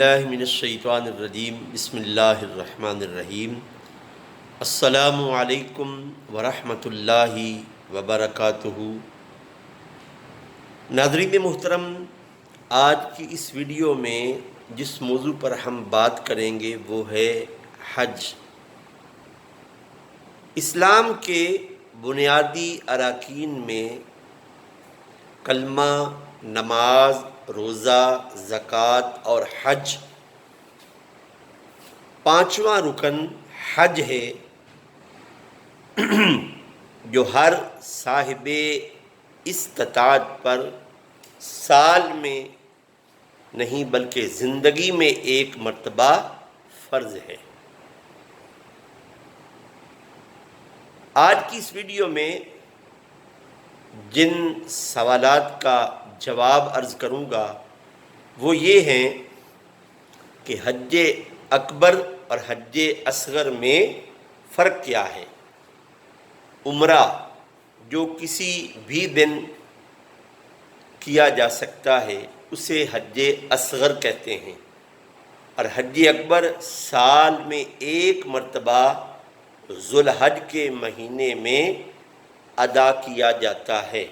اللہ من الشیطان الرجیم بسم اللہ الرحمن الرحیم السلام علیکم ورحمۃ اللہ وبرکاتہ۔ ناظرین محترم، آج کی اس ویڈیو میں جس موضوع پر ہم بات کریں گے وہ ہے حج۔ اسلام کے بنیادی اراکین میں کلمہ، نماز، روزہ، زکوٰۃ اور حج، پانچواں رکن حج ہے جو ہر صاحب استطاعت پر سال میں نہیں بلکہ زندگی میں ایک مرتبہ فرض ہے۔ آج کی اس ویڈیو میں جن سوالات کا جواب عرض کروں گا وہ یہ ہیں کہ حج اکبر اور حج اصغر میں فرق کیا ہے۔ عمرہ جو کسی بھی دن کیا جا سکتا ہے اسے حج اصغر کہتے ہیں، اور حج اکبر سال میں ایک مرتبہ ذوالحج کے مہینے میں ادا کیا جاتا ہے۔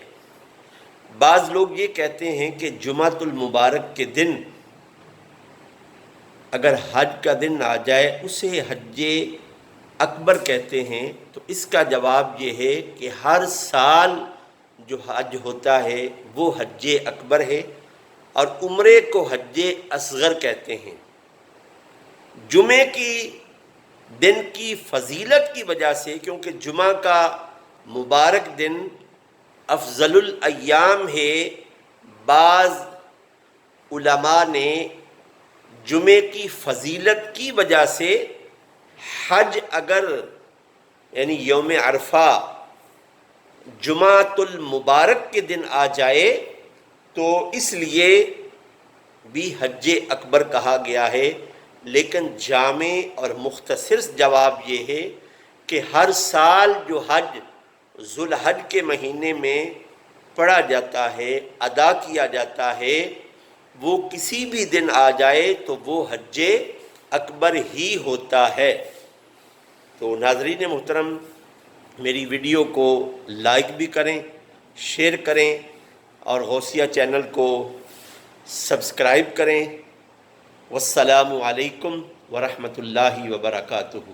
بعض لوگ یہ کہتے ہیں کہ جمعۃ المبارک کے دن اگر حج کا دن آ جائے اسے حج اکبر کہتے ہیں، تو اس کا جواب یہ ہے کہ ہر سال جو حج ہوتا ہے وہ حج اکبر ہے، اور عمرے کو حج اصغر کہتے ہیں۔ جمعے کی دن کی فضیلت کی وجہ سے، کیونکہ جمعہ کا مبارک دن افضل الایام ہے، بعض علماء نے جمعے کی فضیلت کی وجہ سے حج اگر یعنی یوم عرفہ جمعۃ المبارک کے دن آ جائے تو اس لیے بھی حج اکبر کہا گیا ہے، لیکن جامع اور مختصر جواب یہ ہے کہ ہر سال جو حج ذوالحج کے مہینے میں پڑھا جاتا ہے، ادا کیا جاتا ہے، وہ کسی بھی دن آ جائے تو وہ حج اکبر ہی ہوتا ہے۔ تو ناظرین محترم، میری ویڈیو کو لائک بھی کریں، شیئر کریں اور غوثیہ چینل کو سبسکرائب کریں۔ والسلام علیکم ورحمۃ اللہ وبرکاتہ۔